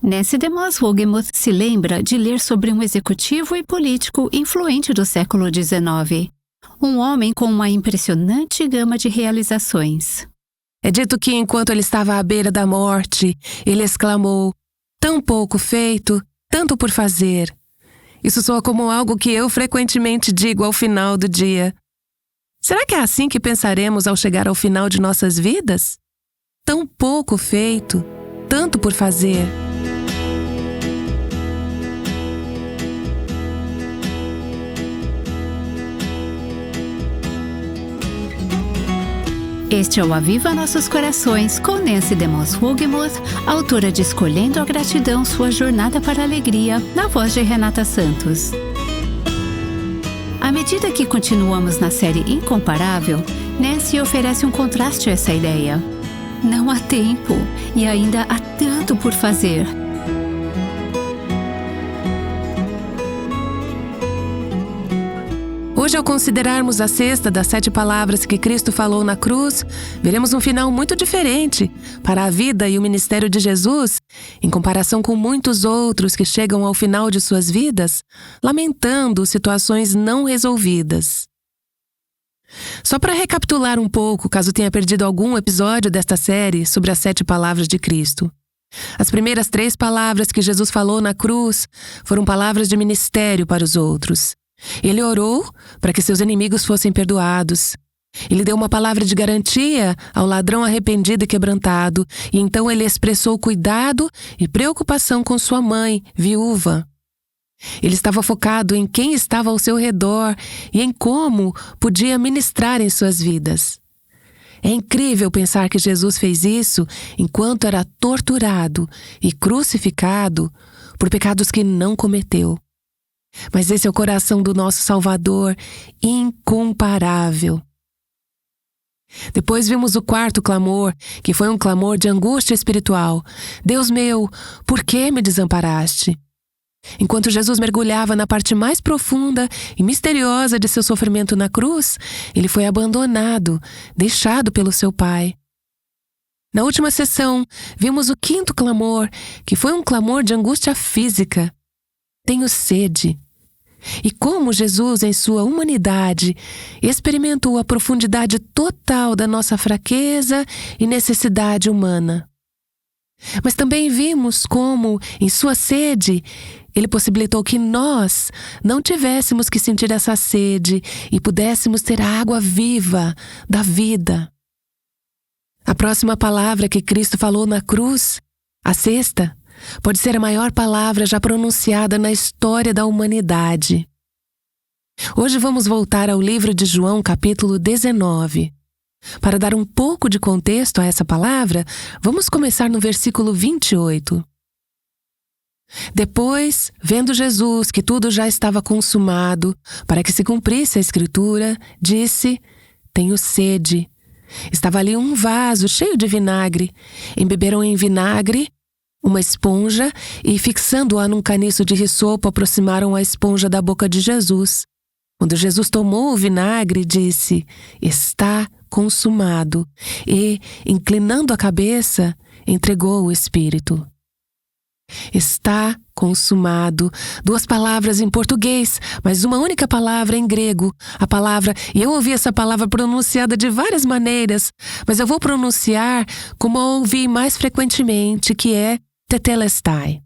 Nancy DeMoss Wogemuth se lembra de ler sobre um executivo e político influente do século XIX. Um homem com uma impressionante gama de realizações. É dito que enquanto ele estava à beira da morte, ele exclamou: "Tão pouco feito, tanto por fazer." Isso soa como algo que eu frequentemente digo ao final do dia. Será que é assim que pensaremos ao chegar ao final de nossas vidas? Tão pouco feito, tanto por fazer. Este é o Aviva Nossos Corações, com Nancy DeMoss Wogemuth, autora de Escolhendo a Gratidão, Sua Jornada para a Alegria, na voz de Renata Santos. À medida que continuamos na série Incomparável, Nancy oferece um contraste a essa ideia. Não há tempo e ainda há tanto por fazer. Hoje, ao considerarmos a sexta das 7 palavras que Cristo falou na cruz, veremos um final muito diferente para a vida e o ministério de Jesus, em comparação com muitos outros que chegam ao final de suas vidas, lamentando situações não resolvidas. Só para recapitular um pouco, caso tenha perdido algum episódio desta série sobre as 7 palavras de Cristo. As primeiras 3 palavras que Jesus falou na cruz foram palavras de ministério para os outros. Ele orou para que seus inimigos fossem perdoados. Ele deu uma palavra de garantia ao ladrão arrependido e quebrantado, e então ele expressou cuidado e preocupação com sua mãe, viúva. Ele estava focado em quem estava ao seu redor e em como podia ministrar em suas vidas. É incrível pensar que Jesus fez isso enquanto era torturado e crucificado por pecados que não cometeu. Mas esse é o coração do nosso Salvador, incomparável. Depois vimos o 4º clamor, que foi um clamor de angústia espiritual. Deus meu, por que me desamparaste? Enquanto Jesus mergulhava na parte mais profunda e misteriosa de seu sofrimento na cruz, ele foi abandonado, deixado pelo seu Pai. Na última sessão, vimos o 5º clamor, que foi um clamor de angústia física. Tenho sede. E como Jesus, em sua humanidade, experimentou a profundidade total da nossa fraqueza e necessidade humana. Mas também vimos como, em sua sede, ele possibilitou que nós não tivéssemos que sentir essa sede e pudéssemos ter a água viva da vida. A próxima palavra que Cristo falou na cruz, a 6ª, pode ser a maior palavra já pronunciada na história da humanidade. Hoje vamos voltar ao livro de João, capítulo 19. Para dar um pouco de contexto a essa palavra, vamos começar no versículo 28. Depois, vendo Jesus que tudo já estava consumado, para que se cumprisse a Escritura, disse: Tenho sede. Estava ali um vaso cheio de vinagre. Embeberam em vinagre uma esponja e, fixando-a num caniço de risopo, aproximaram a esponja da boca de Jesus. Quando Jesus tomou o vinagre, disse: Está consumado. E, inclinando a cabeça, entregou o Espírito. Está consumado. 2 palavras em português, mas uma única palavra em grego. A palavra, e eu ouvi essa palavra pronunciada de várias maneiras, mas eu vou pronunciar como a ouvi mais frequentemente, que é tetelestai.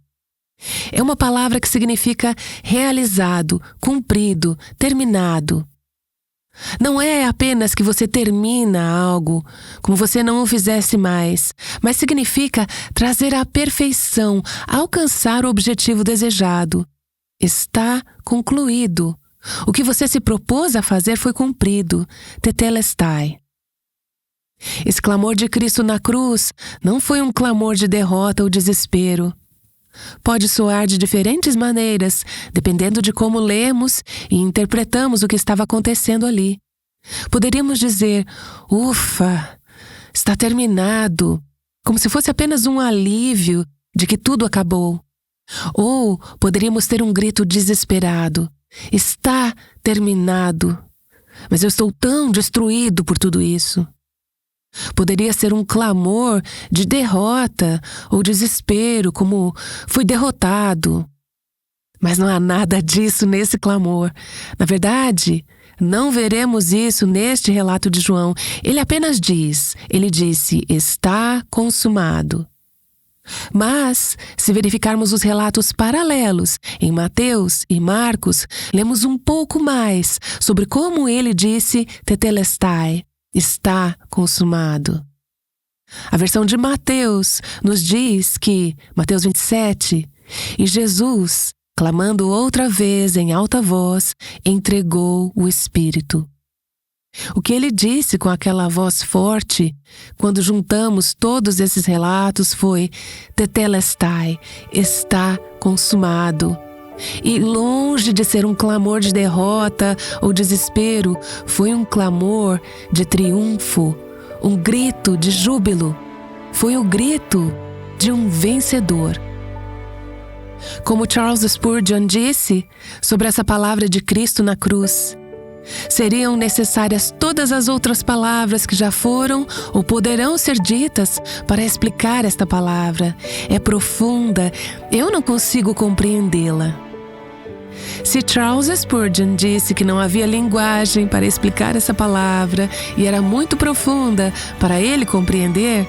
É uma palavra que significa realizado, cumprido, terminado. Não é apenas que você termina algo, como você não o fizesse mais, mas significa trazer à perfeição, alcançar o objetivo desejado. Está concluído. O que você se propôs a fazer foi cumprido. Tetelestai. Esse clamor de Cristo na cruz não foi um clamor de derrota ou desespero. Pode soar de diferentes maneiras, dependendo de como lemos e interpretamos o que estava acontecendo ali. Poderíamos dizer: ufa, está terminado, como se fosse apenas um alívio de que tudo acabou. Ou poderíamos ter um grito desesperado: está terminado, mas eu estou tão destruído por tudo isso. Poderia ser um clamor de derrota ou desespero, como fui derrotado. Mas não há nada disso nesse clamor. Na verdade, não veremos isso neste relato de João. Ele disse, está consumado. Mas, se verificarmos os relatos paralelos em Mateus e Marcos, lemos um pouco mais sobre como ele disse tetelestai, está consumado. A versão de Mateus nos diz que, Mateus 27, e Jesus, clamando outra vez em alta voz, entregou o Espírito. O que ele disse com aquela voz forte, quando juntamos todos esses relatos, foi tetelestai, está consumado. E longe de ser um clamor de derrota ou desespero, foi um clamor de triunfo, um grito de júbilo. Foi o grito de um vencedor. Como Charles Spurgeon disse sobre essa palavra de Cristo na cruz, seriam necessárias todas as outras palavras que já foram ou poderão ser ditas para explicar esta palavra. É profunda, eu não consigo compreendê-la. Se Charles Spurgeon disse que não havia linguagem para explicar essa palavra e era muito profunda para ele compreender,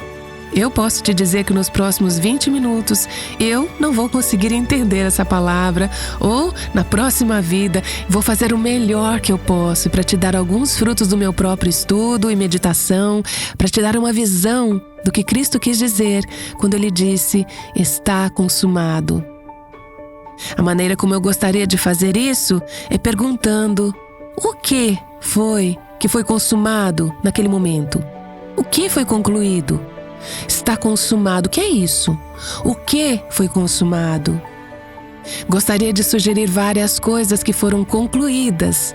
eu posso te dizer que nos próximos 20 minutos eu não vou conseguir entender essa palavra, ou na próxima vida vou fazer o melhor que eu posso para te dar alguns frutos do meu próprio estudo e meditação, para te dar uma visão do que Cristo quis dizer quando ele disse, está consumado. A maneira como eu gostaria de fazer isso é perguntando, o que foi consumado naquele momento? O que foi concluído? Está consumado. O que é isso? O que foi consumado? Gostaria de sugerir várias coisas que foram concluídas,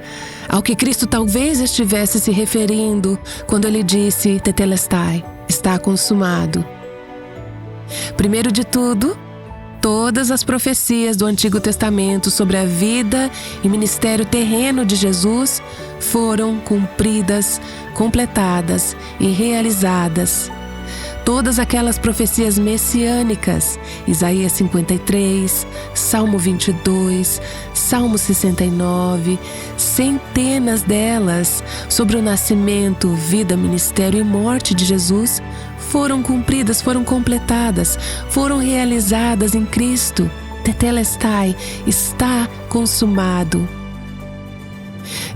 ao que Cristo talvez estivesse se referindo quando ele disse tetelestai, está consumado. Primeiro de tudo, todas as profecias do Antigo Testamento sobre a vida e ministério terreno de Jesus foram cumpridas, completadas e realizadas. Todas aquelas profecias messiânicas, Isaías 53, Salmo 22, Salmo 69, centenas delas sobre o nascimento, vida, ministério e morte de Jesus, foram cumpridas, foram completadas, foram realizadas em Cristo. Tetelestai, está consumado.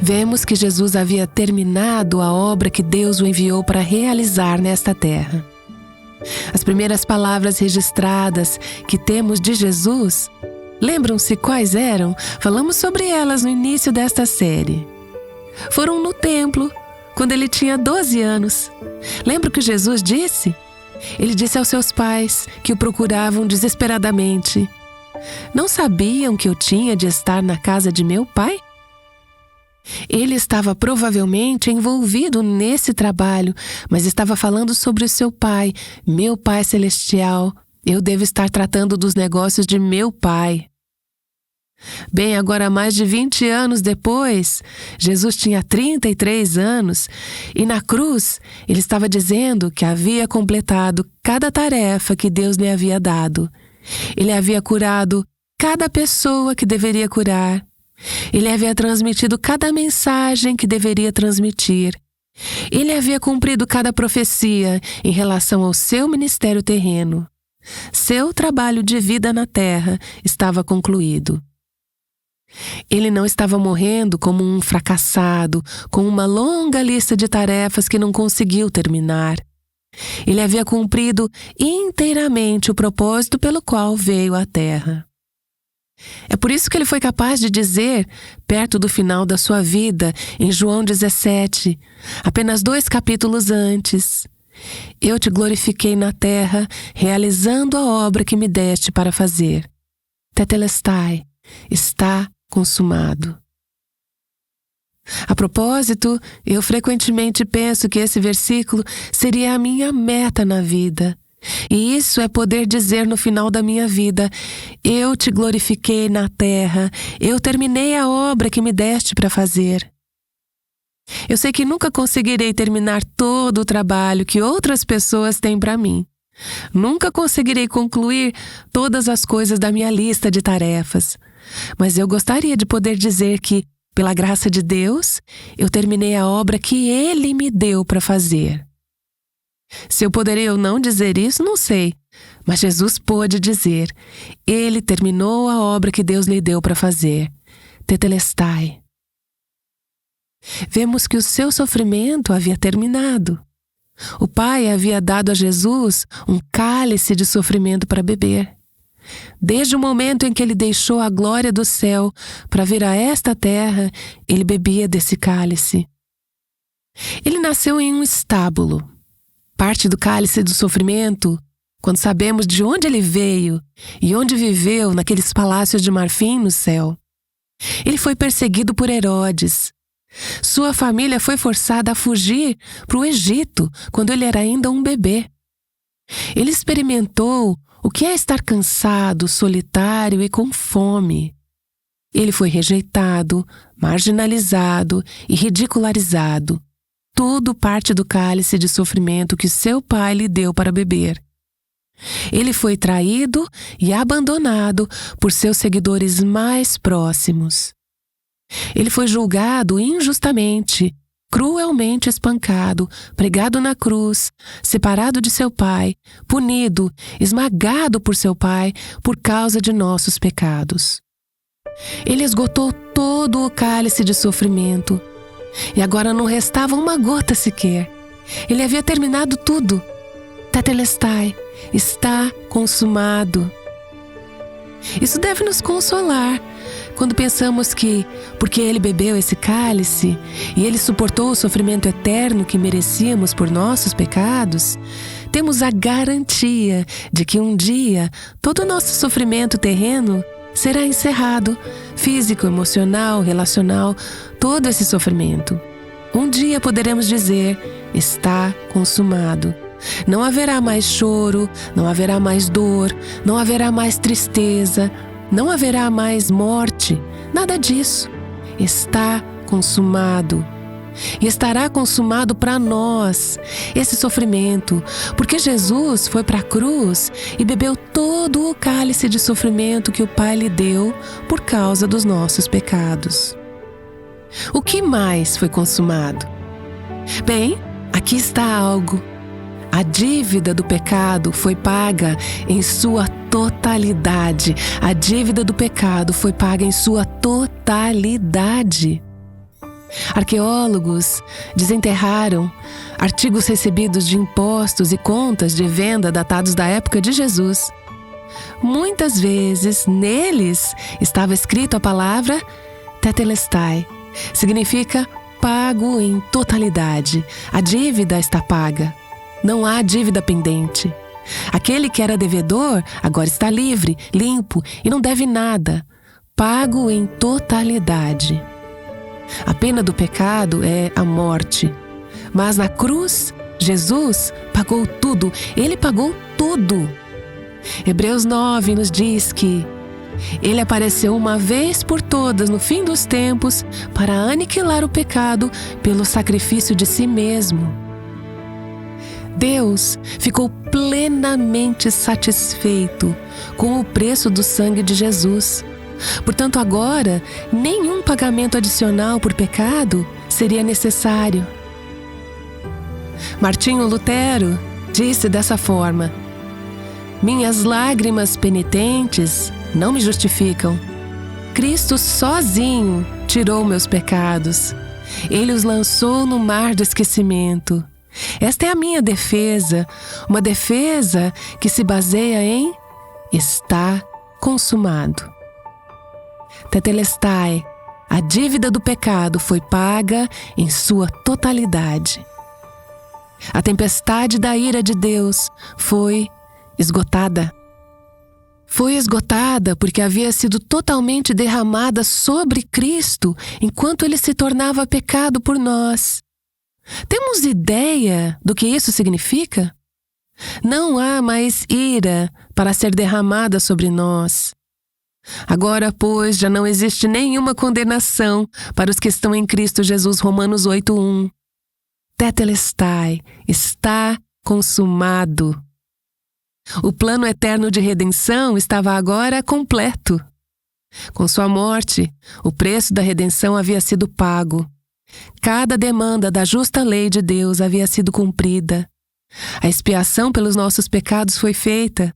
Vemos que Jesus havia terminado a obra que Deus o enviou para realizar nesta terra. As primeiras palavras registradas que temos de Jesus, lembram-se quais eram? Falamos sobre elas no início desta série. Foram no templo, quando ele tinha 12 anos. Lembra o que Jesus disse? Ele disse aos seus pais que o procuravam desesperadamente. Não sabiam que eu tinha de estar na casa de meu pai? Ele estava provavelmente envolvido nesse trabalho, mas estava falando sobre o seu pai, meu Pai Celestial. Eu devo estar tratando dos negócios de meu pai. Bem, agora mais de 20 anos depois, Jesus tinha 33 anos e na cruz ele estava dizendo que havia completado cada tarefa que Deus lhe havia dado. Ele havia curado cada pessoa que deveria curar. Ele havia transmitido cada mensagem que deveria transmitir. Ele havia cumprido cada profecia em relação ao seu ministério terreno. Seu trabalho de vida na terra estava concluído. Ele não estava morrendo como um fracassado, com uma longa lista de tarefas que não conseguiu terminar. Ele havia cumprido inteiramente o propósito pelo qual veio à terra. É por isso que ele foi capaz de dizer, perto do final da sua vida, em João 17, apenas 2 capítulos antes, eu te glorifiquei na terra, realizando a obra que me deste para fazer. Tetelestai, está consumado. A propósito, eu frequentemente penso que esse versículo seria a minha meta na vida. E isso é poder dizer no final da minha vida, eu te glorifiquei na terra, eu terminei a obra que me deste para fazer. Eu sei que nunca conseguirei terminar todo todo o trabalho que outras pessoas têm para mim. Nunca conseguirei concluir todas as coisas da minha lista de tarefas, mas eu gostaria de poder dizer que, pela graça de Deus, eu terminei a obra que Ele me deu para fazer. Se eu poderei ou não dizer isso, não sei, mas Jesus pôde dizer: Ele terminou a obra que Deus lhe deu para fazer. Tetelestai. Vemos que o seu sofrimento havia terminado. O Pai havia dado a Jesus um cálice de sofrimento para beber. Desde o momento em que ele deixou a glória do céu para vir a esta terra, ele bebia desse cálice. Ele nasceu em um estábulo. Parte do cálice do sofrimento, quando sabemos de onde ele veio e onde viveu naqueles palácios de marfim no céu. Ele foi perseguido por Herodes. Sua família foi forçada a fugir para o Egito quando ele era ainda um bebê. Ele experimentou o que é estar cansado, solitário e com fome. Ele foi rejeitado, marginalizado e ridicularizado. Tudo parte do cálice de sofrimento que seu pai lhe deu para beber. Ele foi traído e abandonado por seus seguidores mais próximos. Ele foi julgado injustamente, cruelmente espancado, pregado na cruz, separado de seu pai, punido, esmagado por seu pai por causa de nossos pecados. Ele esgotou todo o cálice de sofrimento e agora não restava uma gota sequer. Ele havia terminado tudo. Tetelestai, está consumado. Isso deve nos consolar quando pensamos que, porque ele bebeu esse cálice e ele suportou o sofrimento eterno que merecíamos por nossos pecados, temos a garantia de que um dia todo o nosso sofrimento terreno será encerrado, físico, emocional, relacional, todo esse sofrimento. Um dia poderemos dizer: está consumado. Não haverá mais choro, não haverá mais dor, não haverá mais tristeza, não haverá mais morte, nada disso. Está consumado. E estará consumado para nós esse sofrimento, porque Jesus foi para a cruz e bebeu todo o cálice de sofrimento que o Pai lhe deu por causa dos nossos pecados. O que mais foi consumado? Bem, aqui está algo. A dívida do pecado foi paga em sua totalidade. A dívida do pecado foi paga em sua totalidade. Arqueólogos desenterraram artigos recebidos de impostos e contas de venda datados da época de Jesus. Muitas vezes, neles estava escrito a palavra tetelestai. Significa pago em totalidade. A dívida está paga. Não há dívida pendente. Aquele que era devedor agora está livre, limpo e não deve nada. Pago em totalidade. A pena do pecado é a morte. Mas na cruz, Jesus pagou tudo. Ele pagou tudo. Hebreus 9 nos diz que Ele apareceu uma vez por todas no fim dos tempos para aniquilar o pecado pelo sacrifício de si mesmo. Deus ficou plenamente satisfeito com o preço do sangue de Jesus. Portanto, agora, nenhum pagamento adicional por pecado seria necessário. Martinho Lutero disse dessa forma: minhas lágrimas penitentes não me justificam. Cristo sozinho tirou meus pecados. Ele os lançou no mar do esquecimento. Esta é a minha defesa, uma defesa que se baseia em está consumado. Tetelestai, a dívida do pecado foi paga em sua totalidade. A tempestade da ira de Deus foi esgotada. Foi esgotada porque havia sido totalmente derramada sobre Cristo enquanto ele se tornava pecado por nós. Temos ideia do que isso significa? Não há mais ira para ser derramada sobre nós. Agora, pois, já não existe nenhuma condenação para os que estão em Cristo Jesus, Romanos 8:1. Tetelestai, está consumado. O plano eterno de redenção estava agora completo. Com sua morte, o preço da redenção havia sido pago. Cada demanda da justa lei de Deus havia sido cumprida. A expiação pelos nossos pecados foi feita.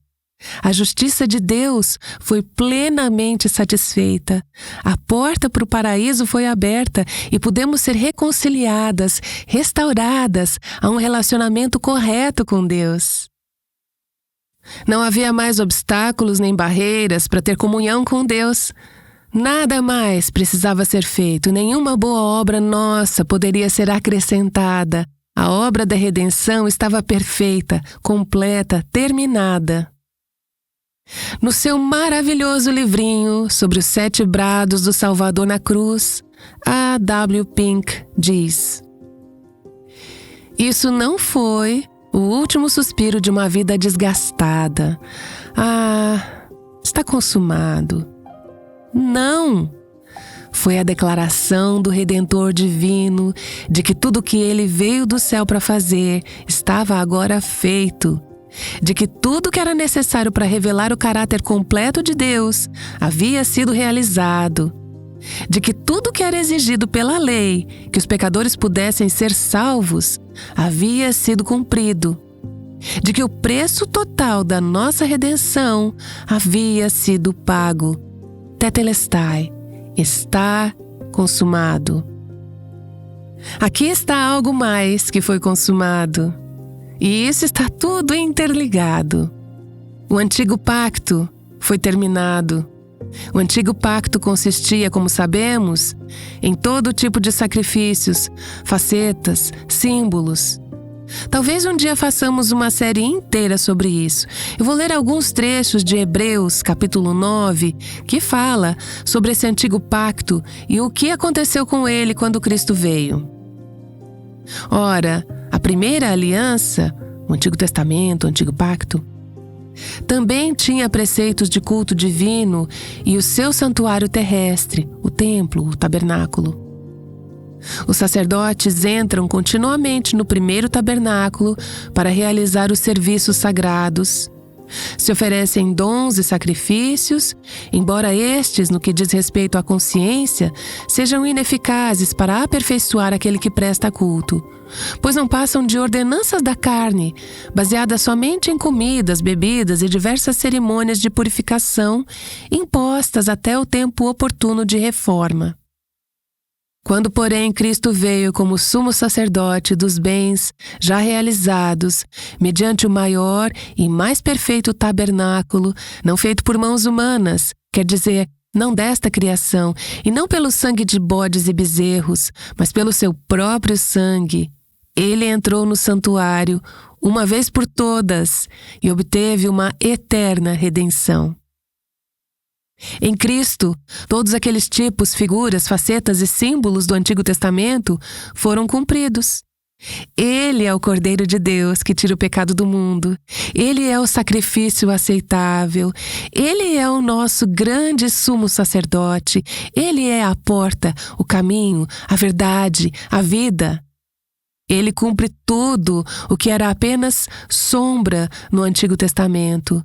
A justiça de Deus foi plenamente satisfeita. A porta para o paraíso foi aberta e pudemos ser reconciliadas, restauradas a um relacionamento correto com Deus. Não havia mais obstáculos nem barreiras para ter comunhão com Deus. Nada mais precisava ser feito, nenhuma boa obra nossa poderia ser acrescentada. A obra da redenção estava perfeita, completa, terminada. No seu maravilhoso livrinho sobre os 7 brados do Salvador na cruz, A. W. Pink diz: isso não foi o último suspiro de uma vida desgastada. Está consumado. Não! Foi a declaração do Redentor divino de que tudo o que ele veio do céu para fazer estava agora feito. De que tudo que era necessário para revelar o caráter completo de Deus havia sido realizado. De que tudo que era exigido pela lei, que os pecadores pudessem ser salvos, havia sido cumprido. De que o preço total da nossa redenção havia sido pago. Tetelestai, está consumado. Aqui está algo mais que foi consumado. E isso está tudo interligado. O antigo pacto foi terminado. O antigo pacto consistia, como sabemos, em todo tipo de sacrifícios, facetas, símbolos. Talvez um dia façamos uma série inteira sobre isso. Eu vou ler alguns trechos de Hebreus, capítulo 9, que fala sobre esse antigo pacto e o que aconteceu com ele quando Cristo veio. Ora, a primeira aliança, o Antigo Testamento, o Antigo Pacto, também tinha preceitos de culto divino e o seu santuário terrestre, o templo, o tabernáculo. Os sacerdotes entram continuamente no primeiro tabernáculo para realizar os serviços sagrados. Se oferecem dons e sacrifícios, embora estes, no que diz respeito à consciência, sejam ineficazes para aperfeiçoar aquele que presta culto, pois não passam de ordenanças da carne, baseadas somente em comidas, bebidas e diversas cerimônias de purificação, impostas até o tempo oportuno de reforma. Quando, porém, Cristo veio como sumo sacerdote dos bens já realizados, mediante o maior e mais perfeito tabernáculo, não feito por mãos humanas, quer dizer, não desta criação, e não pelo sangue de bodes e bezerros, mas pelo seu próprio sangue, ele entrou no santuário, uma vez por todas, e obteve uma eterna redenção. Em Cristo, todos aqueles tipos, figuras, facetas e símbolos do Antigo Testamento foram cumpridos. Ele é o Cordeiro de Deus que tira o pecado do mundo. Ele é o sacrifício aceitável. Ele é o nosso grande sumo sacerdote. Ele é a porta, o caminho, a verdade, a vida. Ele cumpre tudo o que era apenas sombra no Antigo Testamento.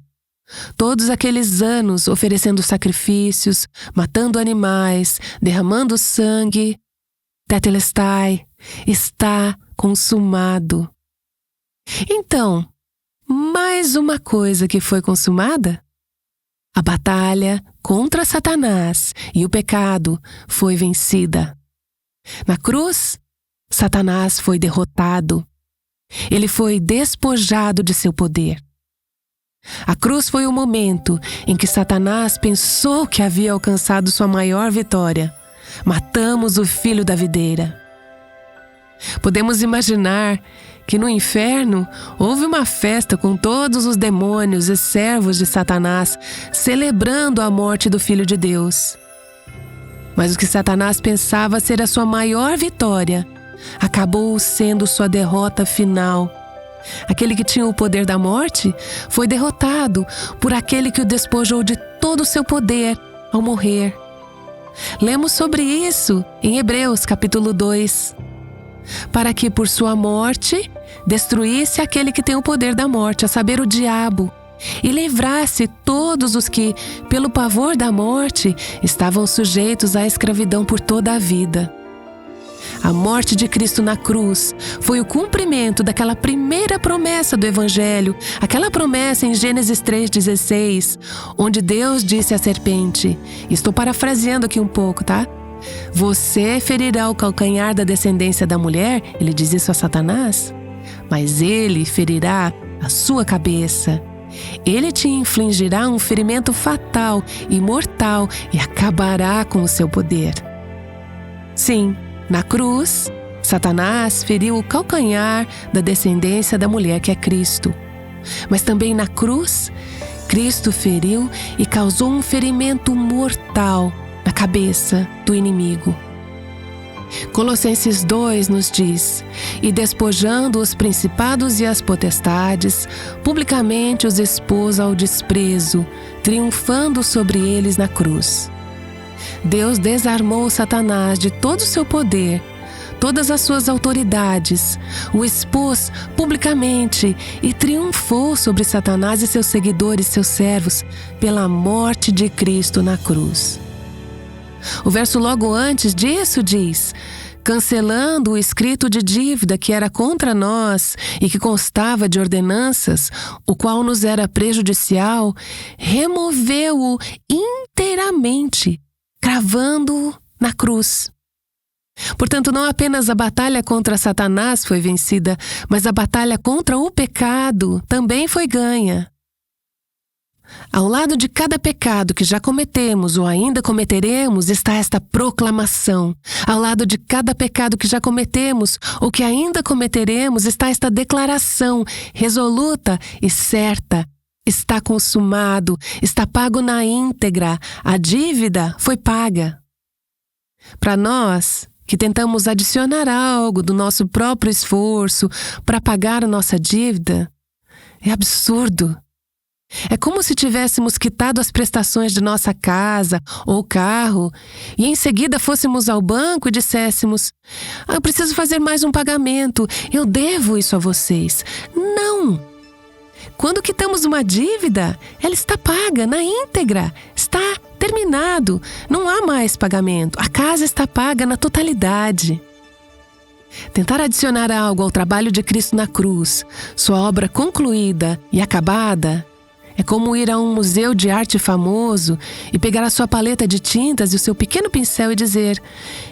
Todos aqueles anos oferecendo sacrifícios, matando animais, derramando sangue. Tetelestai, está consumado. Então, mais uma coisa que foi consumada? A batalha contra Satanás e o pecado foi vencida. Na cruz, Satanás foi derrotado. Ele foi despojado de seu poder. A cruz foi o momento em que Satanás pensou que havia alcançado sua maior vitória. Matamos o filho da videira. Podemos imaginar que no inferno houve uma festa com todos os demônios e servos de Satanás celebrando a morte do Filho de Deus. Mas o que Satanás pensava ser a sua maior vitória acabou sendo sua derrota final. Aquele que tinha o poder da morte foi derrotado por aquele que o despojou de todo o seu poder ao morrer. Lemos sobre isso em Hebreus capítulo 2. para que por sua morte destruísse aquele que tem o poder da morte, a saber, o diabo, e livrasse todos os que, pelo pavor da morte, estavam sujeitos à escravidão por toda a vida. A morte de Cristo na cruz foi o cumprimento daquela primeira promessa do Evangelho, aquela promessa em Gênesis 3,16, onde Deus disse à serpente, estou parafraseando aqui um pouco, tá? Você ferirá o calcanhar da descendência da mulher, ele diz isso a Satanás, mas ele ferirá a sua cabeça. Ele te infligirá um ferimento fatal e mortal e acabará com o seu poder. Sim, na cruz, Satanás feriu o calcanhar da descendência da mulher que é Cristo. Mas também na cruz, Cristo feriu e causou um ferimento mortal na cabeça do inimigo. Colossenses 2 nos diz, e despojando os principados e as potestades, publicamente os expôs ao desprezo, triunfando sobre eles na cruz. Deus desarmou Satanás de todo o seu poder, todas as suas autoridades, o expôs publicamente e triunfou sobre Satanás e seus seguidores, seus servos, pela morte de Cristo na cruz. O verso logo antes disso diz, cancelando o escrito de dívida que era contra nós e que constava de ordenanças, o qual nos era prejudicial, removeu-o inteiramente, cravando-o na cruz. Portanto, não apenas a batalha contra Satanás foi vencida, mas a batalha contra o pecado também foi ganha. Ao lado de cada pecado que já cometemos ou ainda cometeremos está esta proclamação. Ao lado de cada pecado que já cometemos ou que ainda cometeremos está esta declaração resoluta e certa. Está consumado, está pago na íntegra, a dívida foi paga. Para nós, que tentamos adicionar algo do nosso próprio esforço para pagar a nossa dívida, é absurdo. É como se tivéssemos quitado as prestações de nossa casa ou carro e em seguida fôssemos ao banco e disséssemos: eu preciso fazer mais um pagamento, eu devo isso a vocês. Não! Quando quitamos uma dívida, ela está paga na íntegra, está terminado, não há mais pagamento, a casa está paga na totalidade. Tentar adicionar algo ao trabalho de Cristo na cruz, sua obra concluída e acabada, é como ir a um museu de arte famoso e pegar a sua paleta de tintas e o seu pequeno pincel e dizer: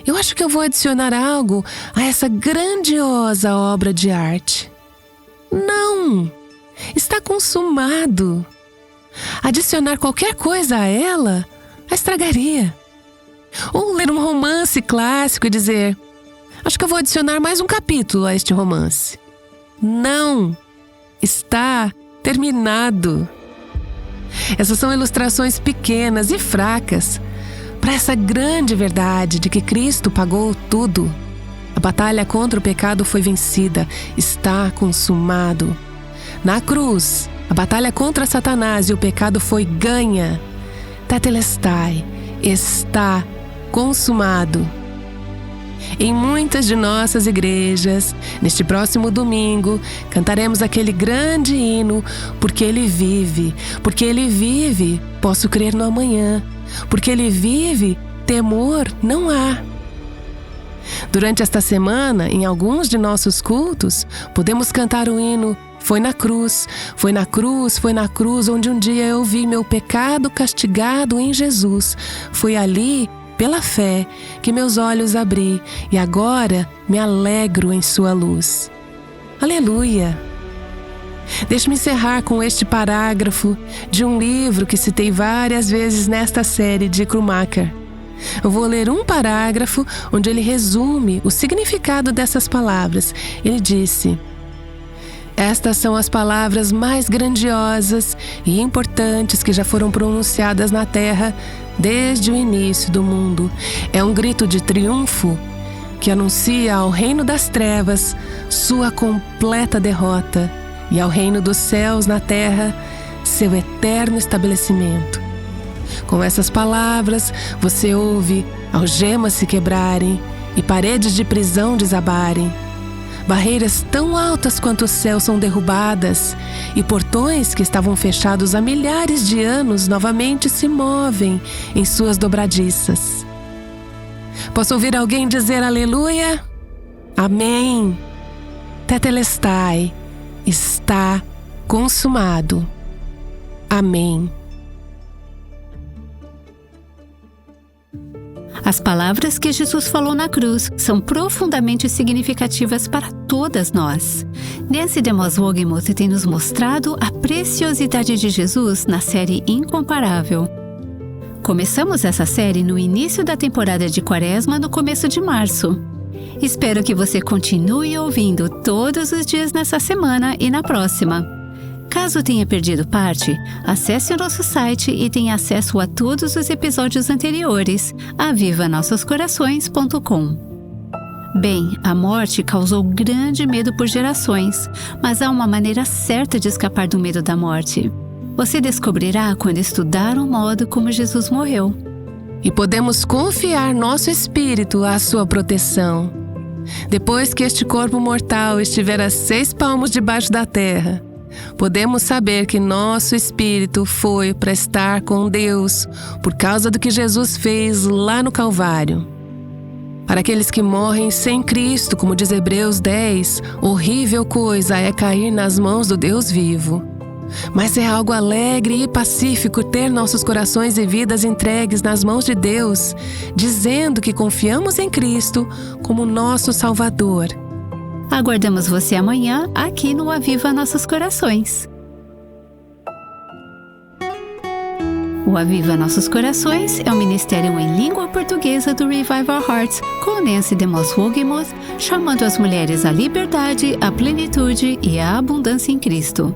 eu acho que eu vou adicionar algo a essa grandiosa obra de arte. Não! Está consumado. Adicionar qualquer coisa a ela a estragaria. Ou ler um romance clássico e dizer: acho que eu vou adicionar mais um capítulo a este romance. Não! Está terminado. Essas são ilustrações pequenas e fracas para essa grande verdade de que Cristo pagou tudo. A batalha contra o pecado foi vencida, está consumado. Na cruz, a batalha contra Satanás e o pecado foi ganha. Tetelestai, está consumado. Em muitas de nossas igrejas, neste próximo domingo, cantaremos aquele grande hino, porque Ele vive, posso crer no amanhã, porque Ele vive, temor não há. Durante esta semana, em alguns de nossos cultos, podemos cantar o hino Foi na cruz, foi na cruz, foi na cruz, onde um dia eu vi meu pecado castigado em Jesus. Foi ali, pela fé, que meus olhos abri e agora me alegro em sua luz. Aleluia! Deixe-me encerrar com este parágrafo de um livro que citei várias vezes nesta série de Krumacher. Eu vou ler um parágrafo onde ele resume o significado dessas palavras. Ele disse: estas são as palavras mais grandiosas e importantes que já foram pronunciadas na Terra desde o início do mundo. É um grito de triunfo que anuncia ao reino das trevas sua completa derrota e ao reino dos céus na terra seu eterno estabelecimento. Com essas palavras, você ouve algemas se quebrarem e paredes de prisão desabarem. Barreiras tão altas quanto o céu são derrubadas, e portões que estavam fechados há milhares de anos novamente se movem em suas dobradiças. Posso ouvir alguém dizer aleluia? Amém. Tetelestai, está consumado. Amém. As palavras que Jesus falou na cruz são profundamente significativas para todas nós. Nancy DeMoss Wogemuth tem nos mostrado a preciosidade de Jesus na série Incomparável. Começamos essa série no início da temporada de Quaresma, no começo de março. Espero que você continue ouvindo todos os dias nessa semana e na próxima. Caso tenha perdido parte, acesse o nosso site e tenha acesso a todos os episódios anteriores, avivanossoscorações.com. Bem, a morte causou grande medo por gerações, mas há uma maneira certa de escapar do medo da morte. Você descobrirá quando estudar o modo como Jesus morreu. E podemos confiar nosso espírito à sua proteção. Depois que este corpo mortal estiver a 6 palmos debaixo da terra, podemos saber que nosso espírito foi para estar com Deus por causa do que Jesus fez lá no Calvário. Para aqueles que morrem sem Cristo, como diz Hebreus 10, horrível coisa é cair nas mãos do Deus vivo. Mas é algo alegre e pacífico ter nossos corações e vidas entregues nas mãos de Deus, dizendo que confiamos em Cristo como nosso Salvador. Aguardamos você amanhã aqui no Aviva Nossos Corações. O Aviva Nossos Corações é um ministério em língua portuguesa do Revive Our Hearts, com Nancy DeMoss Wogemuth, chamando as mulheres à liberdade, à plenitude e à abundância em Cristo.